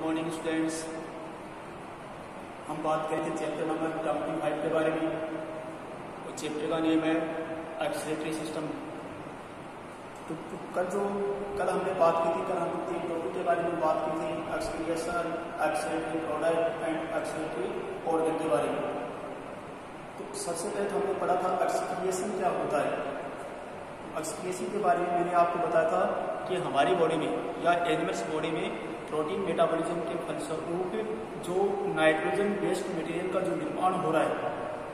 Morning students. हम बात करेंगे चैप्टर नंबर 25 के बारे में। और चैप्टर का नेम है एक्सीलरेटरी सिस्टम। तो कल हमने बात की थी, कल हमने 3 टॉपिक के बारे में बात की थी, एक्सीलरेशन, एक्सीलरेटरी प्रोडक्ट एंड एक्सीलरेटरी ऑर्गन के बारे में। तो सबसे पहले तो हमने पढ़ा था एक्सीलरेशन क्या होता है। एक्सीलरेशन के बारे में मैंने आपको बताया था कि हमारी बॉडी में या एनिमल्स बॉडी में प्रोटीन मेटाबॉलिज्म के फलस्वरूप जो नाइट्रोजन बेस्ड मटेरियल का जो निर्माण हो रहा है,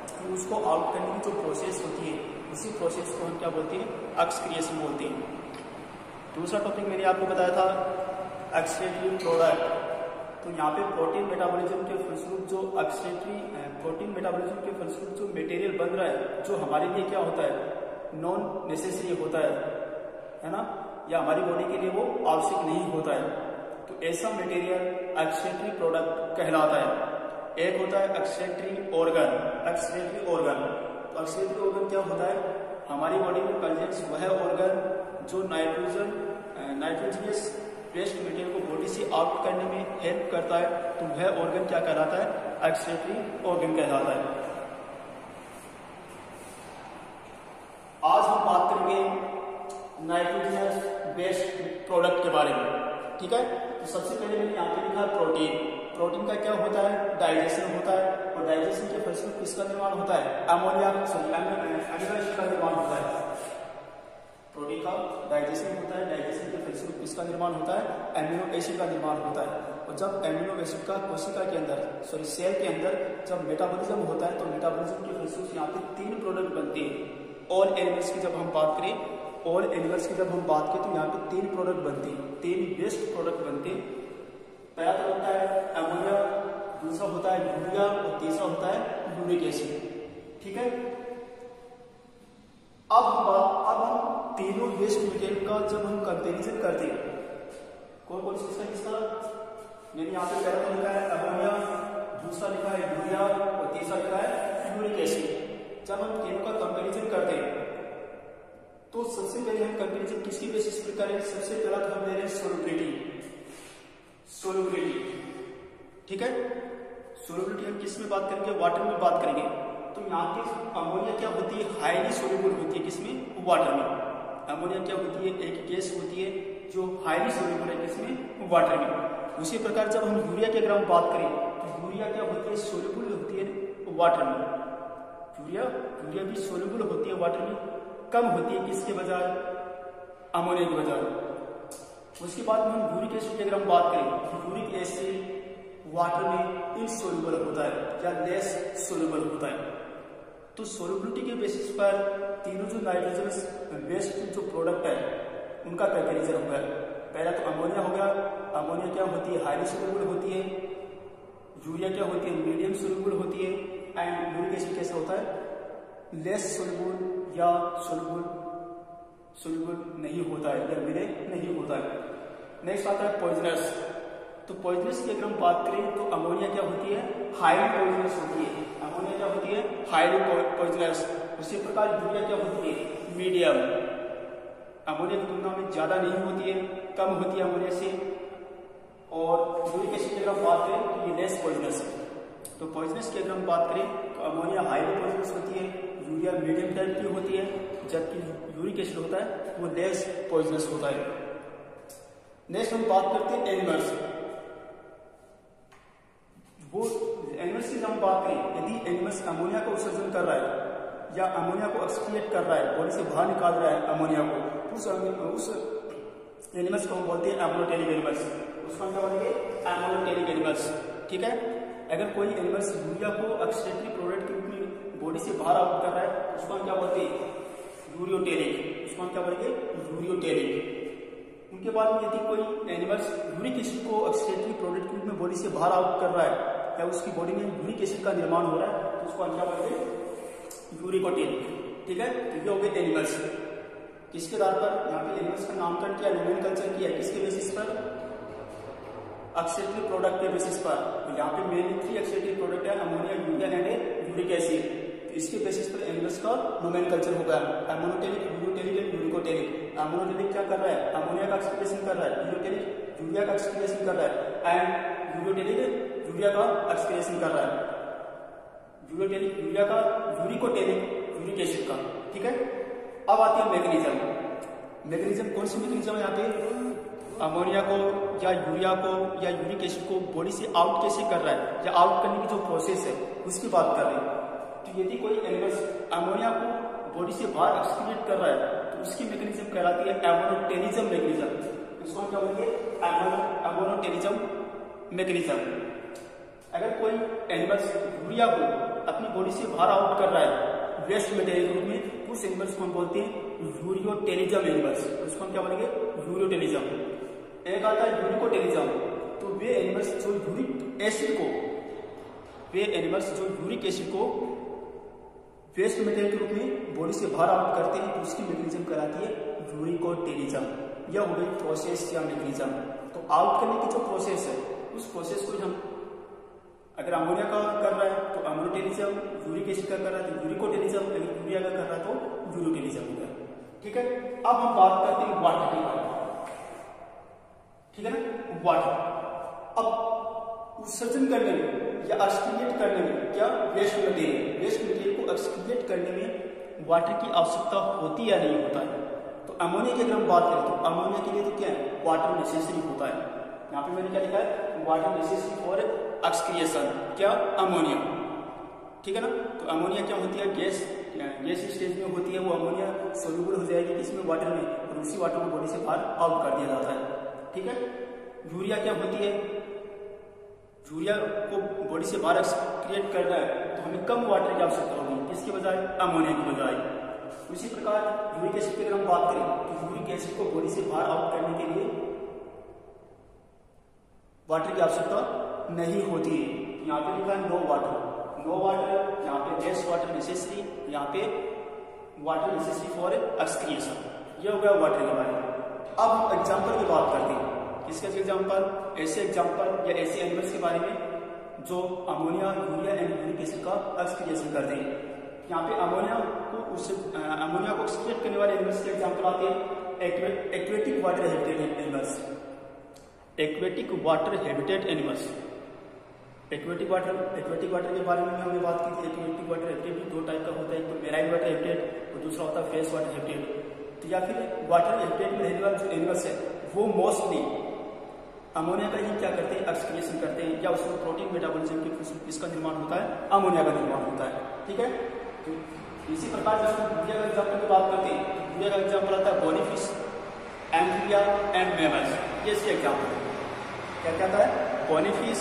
तो उसको आउट करने की जो प्रोसेस होती है, उसी प्रोसेस को हम क्या बोलते हैं, एक्सक्रिएशन बोलते हैं। दूसरा टॉपिक मैंने आपको बताया था एक्सीलरेटरी प्रोडक्ट। तो यहाँ पे प्रोटीन मेटाबॉलिज्म के फलस्वरूप जो प्रोटीन मेटाबॉलिज्म के फलस्वरूप जो मटेरियल बन रहा है, जो हमारे लिए क्या होता है, नॉन नेसेसरी होता है ना, या हमारी बॉडी के लिए वो आवश्यक नहीं होता है। तो ऐसा मटेरियल एक्सीलरेटरी प्रोडक्ट कहलाता है। एक होता है एक्सीलरेटरी ऑर्गन। एक्सीलरेटरी ऑर्गन, तो एक्सीलरेटरी ऑर्गन क्या होता है, हमारी बॉडी में प्रेजेंट वह ऑर्गन जो नाइट्रोजनियस वेस्ट मटेरियल को बॉडी से आउट करने में हेल्प करता है, तो वह ऑर्गन क्या कहलाता है, एक्सीलरेटरी ऑर्गन कहलाता है। आज हम बात करेंगे नाइट्रोजनियस वेस्ट प्रोडक्ट के बारे में, ठीक है। तो सबसे पहले मैंने यहाँ पे लिखा है प्रोटीन। प्रोटीन का क्या होता है, डाइजेशन होता है, और डाइजेशन के फलस्वरूप किसका निर्माण होता है, अमोनिया अमीनो एसिड का निर्माण होता है। प्रोटीन का डाइजेशन होता है, डाइजेशन के फलस्वरूप किसका निर्माण होता है, अमीनो एसिड का निर्माण होता है। और जब अमीनो एसिड का कोशिका के अंदर सेल के अंदर जब मेटाबॉलिज्म होता है, तो मेटाबॉलिज्म के फलस्वरूप यहाँ पे 3 प्रोडक्ट बनते हैं। ऑल एनिमल्स की जब हम बात करें, ऑल एनिमल्स की जब हम बात करें, तो यहाँ पे 3 प्रोडक्ट बनते हैं, 3 बेस्ट प्रोडक्ट बनते हैं। पहला तो होता है अमोनिया, दूसरा होता है यूरिया, और तीसरा होता है यूरिक एसिड, ठीक है। अब हम तीनों वेस्ट मटेरियल का जब हम कंपेरिजन करते हैं, कौन कौन सा किसका, मैंने यहाँ पे पहला लिखा है अमोनिया, दूसरा लिखा है यूरिया, और तीसरा लिखा है यूरिक एसिड। जब हम तीनों का कंपेरिजन करते हैं, तो सबसे पहले हम कंपेरिजन किसकी बेसिस पर करें, सबसे पहला तो हम ले रहे हैं सोलुबिलिटी, ठीक है। सोलुबिलिटी हम किस में बात करेंगे, वाटर में बात करेंगे। तो यहाँ पे अमोनिया क्या होती है, हाईली सोल्यूबल होती है, किसमें, वाटर में। अमोनिया क्या होती है, एक गैस होती है जो हाईली सोल्यूबल है, किसमें, वाटर में। उसी प्रकार जब हम यूरिया की अगर हम बात करें, तो यूरिया क्या होती है, सोल्यूबल होती है वाटर में। यूरिया भी सोल्यूबल होती है वाटर में, कम होती है किसके बजाय, अमोनिया के बजाय। उसके बाद में हम यूरिक एसिड की अगर हम बात करें, तो यूरिक एसिड वाटर में इनसोल्यूबल होता है या लेस सोल्यूबल होता है। तो सोल्यूबिलिटी के बेसिस पर तीनों जो नाइट्रोजन बेस्ड जो प्रोडक्ट है, उनका कंपेरिजन होगा। पहला तो अमोनिया हो गया। अमोनिया क्या होती है, हाईली सोल्यूबल होती है। यूरिया क्या होती है, मीडियम सोल्यूबल होती है। एंड यूरिक एसिड कैसे होता है, लेस सोल्यूबल या सोल्यूबल नहीं होता है, या मिले नहीं होता है। नेक्स्ट आता है पॉइजनस। तो पॉइजनस की अगर हम बात करें, तो अमोनिया क्या होती है, हाईली पॉइजनस होती है। अमोनिया क्या होती है, हाईली पॉइजनस। उसी प्रकार यूरिया क्या होती है, मीडियम। अमोनिया की तुलना में ज्यादा नहीं होती है, कम होती है अमोनिया से। और यूरिक एसिड की अगर हम बात करें, तो ये लेस पॉइजनस है। तो पॉइजनस की अगर हम बात करें, तो अमोनिया हाईली पॉइजनस होती है, यूरिया मीडियम टाइप की होती है, जबकि यूरिक एसिड होता है वो लेस पॉइजनस होता है। नेक्स्ट हम बात करते हैं एनिमल्स। वो एनिमल्स की जब हम बात करें, यदि एनिमल्स अमोनिया का उत्सर्जन कर रहा है या अमोनिया को एक्सक्रिएट कर रहा है, बॉडी से बाहर निकाल रहा है अमोनिया को, उस एनिमल्स को हम बोलते हैं एमोनोटेरिक एनिमल्स। उसको हम क्या बोलेंगे, एमोनोटेरिक एनिमल्स, ठीक है। अगर कोई एनिमल्स यूरिया को एक्सीलरेटरी प्रोडक्ट के रूप में बॉडी से बाहर आउट कर रहा है, उसको हम क्या बोलते हैं, यूरियोटेरिक। उसको हम क्या बोलेंगे, यूरियोटेरिक। उनके बाद में यदि कोई एनिमल्स यूरिक एसिड को एक्सीलरेटरी प्रोडक्ट के रूप में बॉडी से बाहर आउट कर रहा है, या उसकी बॉडी में यूरिक एसिड का निर्माण हो रहा है, तो उसको हम क्या बोलेंगे, यूरिकोटेरिक, ठीक है। तो ये हो गए एनिमल्स। किसके आधार पर यहाँ पे एनिमल्स का नामकरण किया, नोमेनकल्चर किया, किसके बेसिस पर, एक्सीलरेटरी प्रोडक्ट के बेसिस पर। तो यहाँ पे मेनली 3 एक्सीलरेटरी प्रोडक्ट है, ammonia, urea and uric acid. इसके बेसिस पर एनिमल्स का नोमेनकल्चर होगा, एमोनोटेरिक, यूरियोटेरिक एंड यूरिकोटेरिक। एमोनोटेरिक क्या कर रहा है, अमोनिया का एक्सक्रिएशन कर रहा है। यूरियोटेरिक यूरिया का एक्सक्रिएशन कर रहा है। एंड यूरिया का एक्सक्रिएशन कर रहा है, यूरिया का यूरिक एसिड का। ठीक है, अब आती है मैकेनिज्म। कौन सी मैकेनिज्म है यहाँ पे? अमोनिया को या यूरिया को या यूरिक एसिड को बॉडी से आउट कैसे कर रहा है, या आउट करने की जो प्रोसेस है उसकी बात कर रहे हैं। तो यदि कोई एनिमल अमोनिया को बॉडी से बाहर एक्सक्रीट कर रहा है तो उसकी मैकेनिज्म कहलाती है एमोनोटेनिज्म मैकेनिज्म। इसको क्या बोलेंगे? एमोनोटेनिज्म मैकेनिज्म। अगर कोई एनिमल यूरिया को अपनी बॉडी से बाहर आउट कर रहा है वेस्ट मटेरियल के रूप में, उस एनिमल्स को हम बोलते हैं यूरियोटेनिज्म एनिमल्स। उसको हम क्या बोलेंगे? यूरियोटेनिज्म। एक आता है यूरिकोटेनिज्म। तो वे एनिमल्स जो यूरिक एसिड को वेस्ट मटेरियल के रूप में बॉडी से बाहर आउट करते हैं तो उसकी मैकेनिज्म कहलाती है यूरिकोटेनिज्म। यह हो गई प्रोसेस या मैकेनिज्म। तो आउट करने की जो प्रोसेस है उस प्रोसेस को हम अगर अमोनिया का कर रहा है तो अमोनोटेनिज्म, यूरिक एसिड का कर रहा है तो यूरिकोटेनिज्म, अगर यूरिया का कर रहा है तो यूरियोटेनिज्म हो गया। ठीक है, अब हम बात करते हैं वाटर के बारे में। ठीक है ना, वाटर। अब उत्सर्जन करने में या एक्सक्रिएट करने में क्या वेस्ट मटेरियल को एक्सक्रिएट करने में वाटर की आवश्यकता होती या नहीं होता है? तो अमोनिया की अगर हम बात करें तो अमोनिया के लिए तो क्या है? वाटर नेसेसरी होता है। यहाँ पे मैंने क्या लिखा है? वाटर नेसेसरी फॉर एक्सक्रिएशन, क्या? अमोनिया। ठीक है ना, तो अमोनिया क्या होती है? गैस स्टेज में होती है, वो अमोनिया सोल्यूबल हो जाएगी इसमें वाटर में, और उसी वाटर को बॉडी से बाहर आउट कर दिया जाता है। ठीक है, यूरिया क्या होती है? यूरिया को बॉडी से बाहर एक्सक्रिएट करना है तो हमें कम वाटर की आवश्यकता होगी, किसके बजाय? अमोनिया की बजाय। उसी प्रकार यूरिक एसिड की अगर हम बात करें तो यूरिक एसिड को बॉडी से बाहर आउट करने के लिए वाटर की आवश्यकता नहीं होती है। यहाँ पे लिखा है नो वाटर, यहाँ पे लेस वाटर नेसेसरी, यहाँ पे वाटर नेसेसरी फॉर एक्सक्रिएशन। ये हो गया वाटर के बारे में। अब हम एग्जाम्पल की बात करते हैं। किसका एग्जाम्पल? ऐसे एग्जाम्पल या ऐसे एनिमल्स के बारे में जो ammonia, urea and uric acid का एक्सक्रिएशन करते हैं। यहाँ पे अमोनिया को एक्सक्रिएट करने वाले एनिमल्स के एग्जाम्पल आते हैं aquatic water habitat animals. Aquatic water के बारे में हमने बात की थी। एक्वेटिक वाटर हैबिटेट भी दो टाइप का होता है, एक तो मेराइन वाटर हैबिटेट और दूसरा होता है फ्रेश वाटर हैबिटेट। तो या फिर वाटर हैबिटेट में रहने वाले जो एनिमल्स है वो मोस्टली अमोनिया का ही क्या करते हैं? एक्सक्रिएशन करते हैं, या उसमें प्रोटीन मेटाबॉलिज्म के इसका निर्माण होता है, अमोनिया का निर्माण होता है। ठीक है, तो इसी प्रकार जब हम यूरिया का एग्जाम्पल की बात करते हैं तो यूरिया का एग्जाम्पल आता है बोनीफिश, एम्फीबिया एंड मैमल्स। ये इसके एग्जाम्पल है। क्या कहता है? Bony fish,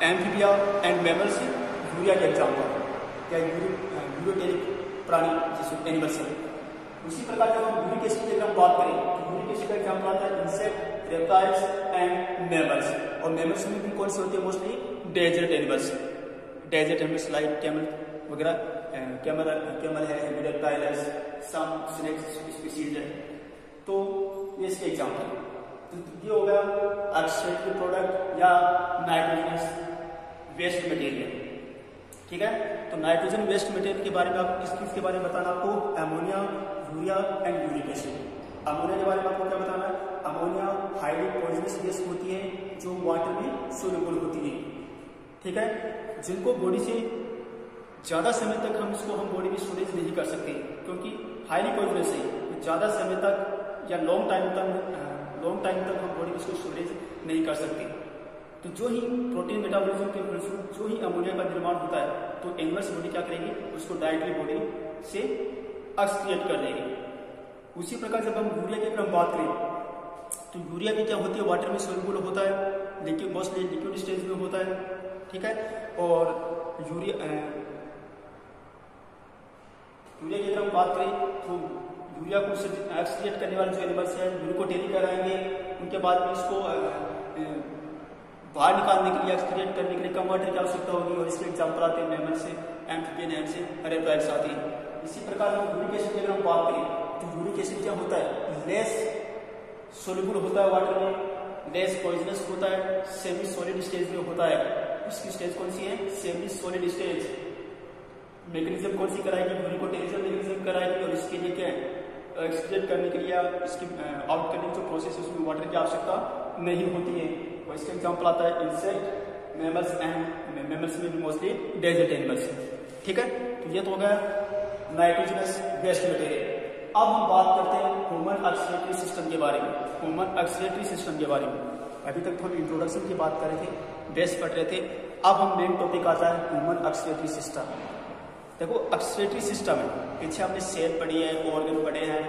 amphibia and mammals urea के एग्जाम्पल, क्या यूरियोटेनिक प्राणी जिसमें एनिमल्स है। उसी प्रकार जब हम यूरिक एसिड की बात करें तो यूरिक एसिड का एग्जाम्पल आता है इंसेक्ट, रेप्टाइल्स एंड मैमल्स। और मैमल्स में भी कौन से होते हैं? Mostly desert animals like camel वगैरह, कैमल है, हेमिडेक्टाइलस, सम स्नेक्स स्पीशीज है। तो ये इसके एग्जाम्पल है। तो ये हो गया एक्सट्रैक्टिव प्रोडक्ट या नाइट्रोजनस वेस्ट मटेरियल। ठीक है, तो नाइट्रोजन वेस्ट मटेरियल के बारे में आपको किस चीज के बारे में बताना? आपको ammonia, urea and uric acid. Ammonia के बारे में आपको क्या बताना है? अमोनिया हाईली पॉइजनस गैस होती है जो वाटर में सोल्यूबल होती है। ठीक है, जिनको बॉडी से ज्यादा समय तक हम बॉडी में स्टोरेज नहीं कर सकते, क्योंकि हाईली पॉइजनस है, ज्यादा समय तक या लॉन्ग टाइम तक हम बॉडी में इसको स्टोरेज नहीं कर सकते। तो जो ही प्रोटीन मेटाबॉलिज्म के फलस्वरूप जो ही अमोनिया का निर्माण होता है तो एनिमल्स बॉडी क्या करेगी? उसको डायरेक्टली बॉडी से एक्सक्रिएट कर देगी। उसी प्रकार जब हम यूरिया की अगर बात करें तो यूरिया भी क्या होती है? वाटर में सोल्यूबल होता है, लेकिन मोस्टली लिक्विड स्टेज में होता है। ठीक है, और यूरिया की अगर हम बात करें तो यूरिया को एक्सक्रिएट करने वाले जो एनिमल्स हैं यूरिकोटेनिक कराएंगे, उनके बाद में इसको बाहर निकालने के लिए, एक्सक्रिएट करने के लिए कम वाटर की आवश्यकता होगी, और इसके एग्जाम्पल आते हैं मैमल से, एम्फीबियन एंड से, रेप्टाइल्स आते हैं। इसी प्रकार यूरिक एसिड की अगर हम बात करें तो यूरिक एसिड क्या होता है? लेस सोल्यूबल होता है वाटर में, लेस पॉइजनस होता है, सेमी सॉलिड स्टेज में होता है। इसकी स्टेज कौन सी है? Semi solid stage. मैकेनिज्म कौन सी कराएगी? यूरिकोटेनिज्म मैकेनिज्म कराएगी, और इसके लिए क्या है? एक्सक्रिएट करने के लिए, इसकी आउट करने की जो प्रोसेस है उसमें वाटर की आवश्यकता नहीं होती है। और इसका एग्जाम्पल आता है इंसेक्ट, मैमल्स एंड मैमल्स में भी मोस्टली डेजर्ट एनिमल्स। ठीक है, तो ये तो हो गया नाइट्रोजनस वेस्ट मटेरियल। अब हम बात करते हैं ह्यूमन एक्सीलरेटरी सिस्टम के बारे में। ह्यूमन एक्सीलरेटरी सिस्टम के बारे में अभी तक तो हम इंट्रोडक्शन की बात कर रहे थे, बेस पढ़ रहे थे। अब हम मेन टॉपिक आता है ह्यूमन एक्सीलरेटरी सिस्टम। देखो एक्सीलरेटरी सिस्टम है, पीछे हमने सेल पढ़ी है, ऑर्गन पढ़े हैं,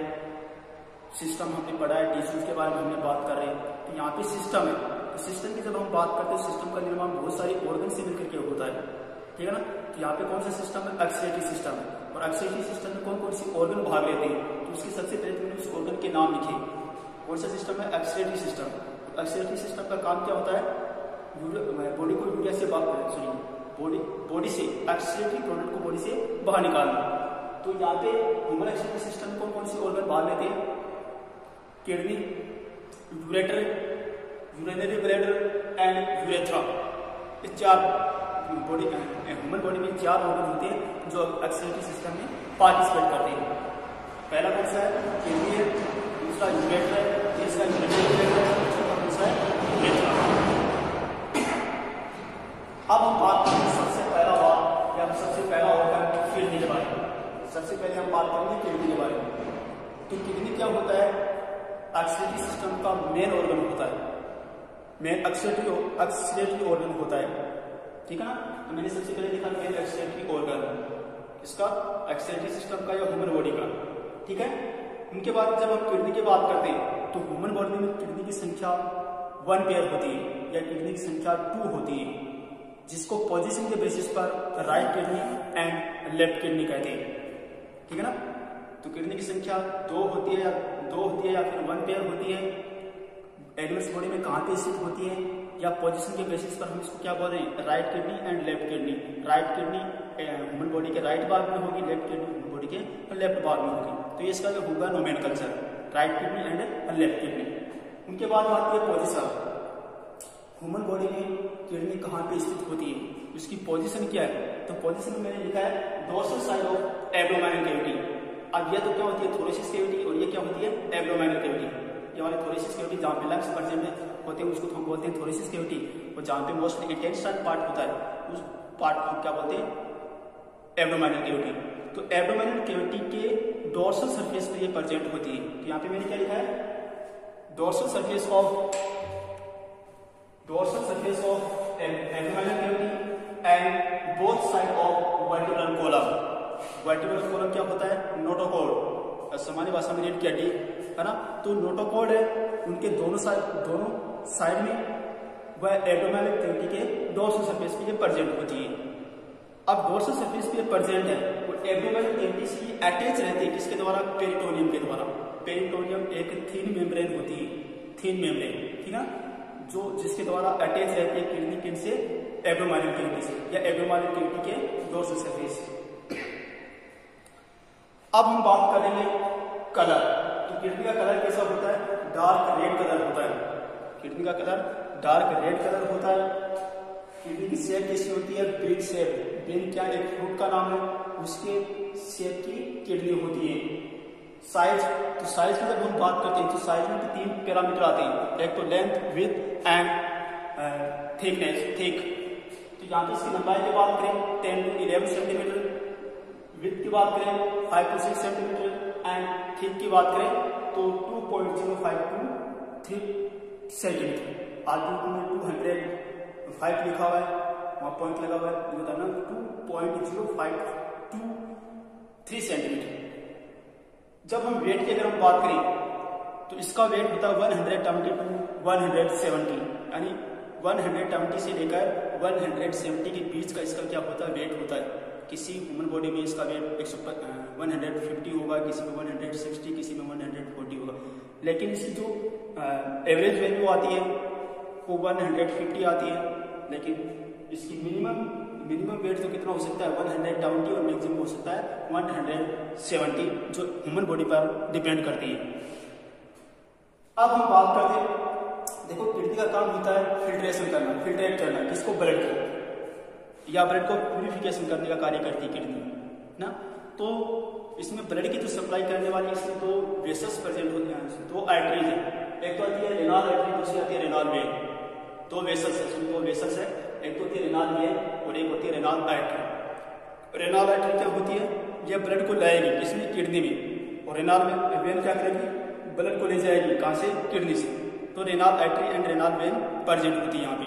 सिस्टम हमने पढ़ा है, टिश्यूज के बारे में हमने बात कर रहे हैं। तो यहाँ पे सिस्टम है, तो सिस्टम की जब हम बात करते हैं, सिस्टम का निर्माण बहुत सारी ऑर्गन से मिलकर के होता है। ठीक है ना, तो यहाँ पे कौन सा सिस्टम है? एक्सीलरेटरी सिस्टम है। और एक्सीलरेटरी सिस्टम में कौन कौन सी ऑर्गन भाग लेते हैं, तो उसकी सबसे पहले तुमने उस ऑर्गन के नाम लिखे। कौन सा सिस्टम है? एक्सीलरेटरी सिस्टम। एक्सीलरेटरी सिस्टम का काम क्या होता है? बॉडी को यूरिया से बॉडी से एक्सीलरेटरी प्रोडक्ट को बॉडी से बाहर निकालना। तो यहाँ पे ह्यूमन एक्सीलरेटरी सिस्टम में कौन कौन सी ऑर्गन भाग लेते हैं? Kidney, ureter, urinary bladder and urethra. ये चार बॉडी ह्यूमन बॉडी में चार ऑर्गन होते हैं जो एक्सीलरेटरी सिस्टम में पार्टिसिपेट करते हैं। पहला कौन सा है? किडनी है, दूसरा यूरेटर है, तीसरा यूरिनरी ब्लैडर है, चौथा कौन सा है? यूरेथ्रा। अब हम बात करेंगे सबसे पहला ऑर्गन किडनी के बारे में। सबसे पहले हम बात करेंगे किडनी के बारे में। तो किडनी क्या होता है? एक्सीलरेटरी सिस्टम का मेन ऑर्गन होता है, मेन एक्सीलरेटरी ऑर्गन होता है। ठीक है ना, तो मैंने सबसे पहले लिखा मेन एक्सीलरेटरी ऑर्गन इसका, एक्सीलरेटरी सिस्टम का या ह्यूमन बॉडी का। ठीक है, उनके बाद जब हम किडनी की बात करते हैं तो ह्यूमन बॉडी में किडनी की संख्या 1 पेयर होती है या किडनी की संख्या 2 होती है, जिसको पोजीशन के बेसिस पर right kidney and left kidney कहते हैं। ठीक है ना, तो किडनी की संख्या 2 होती है या फिर 1 पेयर होती है। एनिमल्स बॉडी में कहाँ पे स्थित होती है या पोजीशन के बेसिस पर हम इसको क्या बोल रहे हैं? Right kidney and left kidney. Right kidney human body के राइट भाग में होगी, लेफ्ट किडनी ह्यूमन बॉडी के लेफ्ट भाग में होगी। तो ये इसका जो होगा nomenclature, right kidney and left kidney. उनके बाद आती है पोजीशन। ह्यूमन बॉडी में किडनी कहाँ पे स्थित होती है, उसकी पोजीशन क्या है? तो पोजीशन में मैंने लिखा है dorsal side of abdominal cavity. अब ये तो क्या होती है? थोरेसिस कैविटी, और ये क्या होती है? Abdominal cavity. ये वाले थोरेसिस कैविटी जहाँ पे लंग्स प्रेजेंट होते हैं उसको हम बोलते हैं थोरेसिस कैविटी, और जहाँ पे मोस्टली इंटेस्टाइन पार्ट होता है उस पार्ट को हम क्या बोलते हैं? Abdominal cavity. तो एब्डोमिनल कैविटी के डोर्सल सरफेस पे ये प्रेजेंट होती है। तो यहाँ पे मैंने क्या लिखा है? Dorsal surface of abdominal cavity and both side of vertebral column. Vertebral column क्या होता है? नोटोकॉर्ड, सामान्य भाषा में रीढ़ की हड्डी है ना। तो नोटोकॉर्ड है, उनके दोनों साइड में वह एब्डोमिनल कैविटी के डोर्सल सरफेस पे प्रेजेंट होती है। अब डोर्सल सरफेस पे प्रेजेंट है और एब्डोमिनल कैविटी से अटैच रहती है किसके द्वारा? पेरिटोनियम के द्वारा। पेरिटोनियम एक थिन मेम्ब्रेन होती है, थिन मेम्ब्रेन। ठीक है, जो जिसके द्वारा अटैच रहती है किडनी पिन से एब्डोमिनल कैविटी से या एब्डोमिनल कैविटी के डोर्सल सरफेस। अब हम बात करेंगे कलर। तो किडनी का कलर कैसा होता है? डार्क रेड कलर होता है। किडनी का कलर डार्क रेड कलर होता है। किडनी की शेप कैसी होती है? Bean shape. बीन क्या एक फ्रूट का नाम है, उसके शेप की किडनी होती है। साइज, तो साइज की जब हम बात करते हैं तो साइज में 3 पैरामीटर आते हैं, एक तो length, width and thickness, thick. तो यहाँ पे इसकी लंबाई की बात करें 10 to 11 सेंटीमीटर, विड्थ की बात करें 5 to 6 सेंटीमीटर एंड थिक की बात करें तो 2.05 to 3 सेंटीमीटर। आगे में 205 लिखा हुआ है, वहाँ पॉइंट लगा हुआ है, बताना 2.05 to 3 सेंटीमीटर। जब हम वेट की अगर हम बात करें तो इसका वेट होता है 120 to 170, यानी 120 से लेकर 170 के बीच का इसका क्या होता है? वेट होता है। किसी ह्यूमन बॉडी में इसका वेट 150 होगा, किसी में 160, किसी में 140 होगा, लेकिन इसकी जो एवरेज वैल्यू आती है वो 150 आती है। लेकिन इसकी मिनिमम वेट तो कितना हो सकता है? 120 और मैक्सिमम हो सकता है 170, जो ह्यूमन बॉडी पर डिपेंड करती है। अब हम बात करते हैं, देखो किडनी का काम होता है फिल्ट्रेशन करना, फिल्ट्रेट करना किसको? ब्लड को, या ब्लड को प्यूरिफिकेशन करने का कार्य करती है किडनी ना। तो इसमें ब्लड की जो सप्लाई करने वाली इसमें 2 वेसल्स प्रेजेंट होते हैं, 2 आर्टरीज है। एक तो आती है रेनाल आर्टरी, दूसरी आती है रेनाल वेन। दो वेसल्स है, एक तो होती है रेनाल वेन और एक होती है रेनाल आर्टरी। रेनाल आर्टरी क्या होती है, ये ब्लड को लाएगी किसमें, किडनी में, और रेनाल वेन क्या करेगी, ब्लड को ले जाएगी कहाँ से, किडनी से। तो renal artery and renal when present होती है यहाँ पे।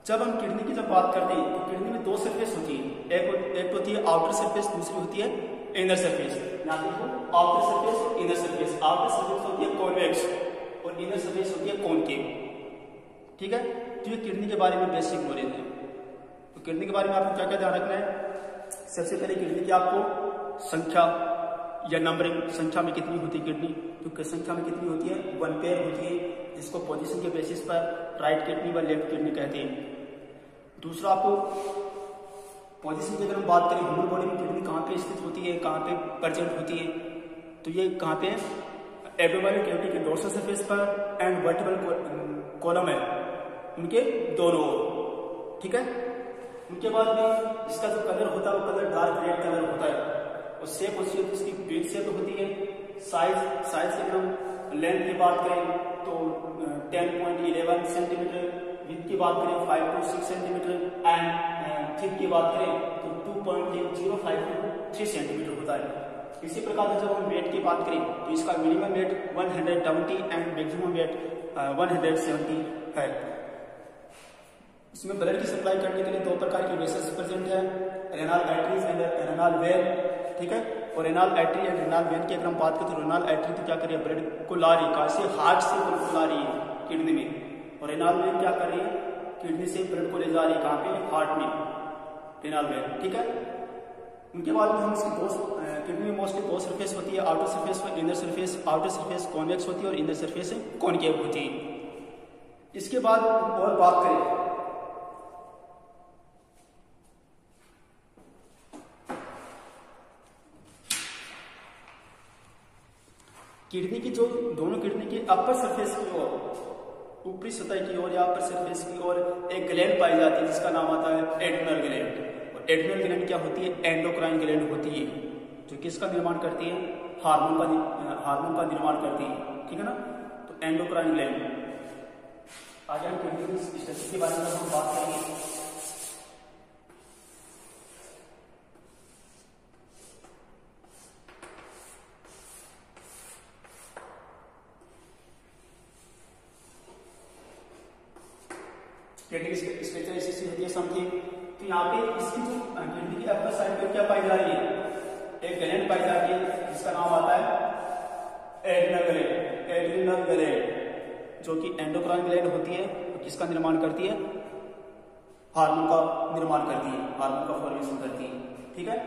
जब हम किडनी की जब बात करते हैं तो किडनी में दो सरफेस होती है, एक होती है आउटर सरफेस, दूसरी होती है इनर सरफेस। यहाँ देखो आउटर सरफेस और इनर सरफेस। आउटर सरफेस होती है कॉन्वेक्स और इनर सरफेस होती है कॉनकेव, ठीक है। तो ये किडनी के बारे में बेसिक नॉलेज है। तो किडनी के बारे में आपको क्या क्या ध्यान रखना है, सबसे पहले किडनी की आपको संख्या या नंबरिंग, संख्या में कितनी होती है किडनी, तो संख्या में कितनी होती है, 1 पेयर होती है, जिसको पोजीशन के बेसिस पर राइट किडनी व लेफ्ट किडनी कहते हैं। दूसरा आपको पोजीशन की अगर हम बात करें, ह्यूमन बॉडी में किडनी कहाँ पे स्थित होती है, कहाँ पे प्रेजेंट होती है, तो ये कहाँ पे एब्डोमिनल कैविटी के डोर्सल सरफेस पर एंड वर्टिब्रल कॉलम है उनके दोनों ओर, ठीक है। उनके बाद में इसका जो कलर होता है वो कलर डार्क रेड कलर होता है, और शेप होती है इसकी बिग शेप होती है। साइज से हम लेंथ की बात करें तो 10.11 सेंटीमीटर, विड्थ की बात करें 5 to 6 सेंटीमीटर एंड थिक की बात करें तो 2.05 to 3 सेंटीमीटर होता है। इसी प्रकार से जब हम वेट की बात करें तो इसका minimum weight 120 and maximum weight 170 है। इसमें ब्लड की सप्लाई करने के लिए दो प्रकार की वेसल्स प्रेजेंट है, renal arteries and renal when, ठीक है। और renal artery and renal when की अगर हम बात करें तो रेनाल आर्टरी तो क्या कर रही है, ब्लड को ला रही है, कहाँ से, हार्ट से ब्लड को ला रही है किडनी में, और रेनाल वेन क्या कर रही है, किडनी से ब्लड को ले जा रही है कहाँ पे, हार्ट में, रेनाल वेन, ठीक है। उनके बाद में हम इसकी किडनी में मोस्टली दो सरफेस होती है, आउटर सरफेस और inner surface. Outer surface convex होती है और इनर सरफेस कॉनकेव होती है। इसके बाद और बात करें किडनी की, जो दोनों किडनी की अपर सरफेस की ओर, ऊपरी सतह की ओर या अपर सरफेस की ओर एक ग्लैंड पाई जाती है जिसका नाम आता है एड्रिनल ग्लैंड। और एड्रिनल ग्लैंड क्या होती है, एंडोक्राइन ग्लैंड होती है, जो किसका निर्माण करती है, हार्मोन का निर्माण करती है, ठीक है ना। तो एंडोक्राइन ग्लैंड। आगे हम किडनी की स्ट्रक्चर के बारे में हम बात करेंगे। किडनी की स्ट्रक्चर ऐसी होती है समथिंग, तो यहाँ पे इसकी जो किडनी की अपर साइड पे क्या पाई जा रही है, एक ग्लैंड पाई जाती है जिसका नाम आता है एड्रिनल ग्लैंड, जो कि एंडोक्राइन ग्लैंड होती है, तो किसका निर्माण करती है, हार्मोन का निर्माण करती है, हार्मोन का फॉर्मेशन करती है, ठीक है।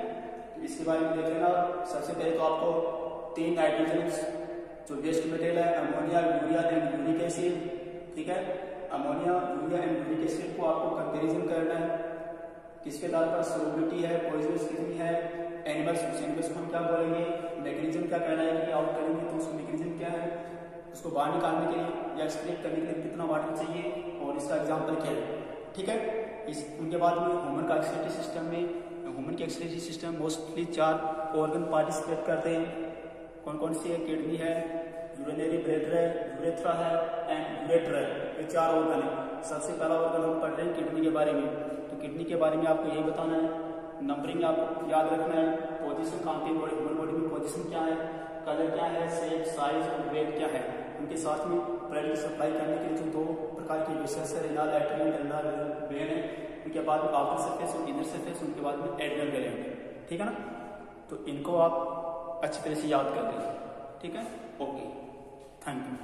तो इसके बारे में देख लेना। सबसे पहले तो आपको 3 नाइट्रोजन जो वेस्ट मटेरियल है, ammonia, urea and uric acid, ठीक है। Ammonia, urea and uric acid को आपको कंपैरिजन करना है, किसके आधार पर सोलबिलिटी है, पॉइजनस कितनी है, एनिमल्स को हम क्या बोलेंगे, मैकेनिज्म क्या कहना है कि आउट करेंगे तो उसका मैकेनिज्म क्या है, उसको बाहर निकालने के लिए या एक्सट्रैक्ट करने के लिए कितना वाटर चाहिए और इसका एग्जाम्पल क्या है, ठीक है। उनके बाद में ह्यूमन का एक्सक्रीटरी सिस्टम में, ह्यूमन के excretory system mostly 4 organ participate करते हैं। कौन कौन सी है, किडनी है, यूरिनरी ब्लैडर है, यूरेथ्रा है एंड यूरेटर है, ये 4 ऑर्गन है। सबसे पहला ऑर्गन हम पढ़ रहे हैं किडनी के बारे में, तो किडनी के बारे में आपको यही बताना है, नंबरिंग आपको याद रखना है, पोजीशन कहाँ पे, ह्यूमन बॉडी में पोजीशन क्या है, कलर क्या है, शेप, साइज और वेट क्या है। उनके साथ में ब्लड की सप्लाई करने के लिए जो 2 प्रकार की वेसल्स है, renal artery and renal when है, उनके बाद में आउटर सरफेस और इनर सरफेस, उनके बाद में एड्रिनल ग्लैंड, ठीक है ना। तो इनको आप अच्छी तरह से याद कर लें, ठीक है। Okay, thank you.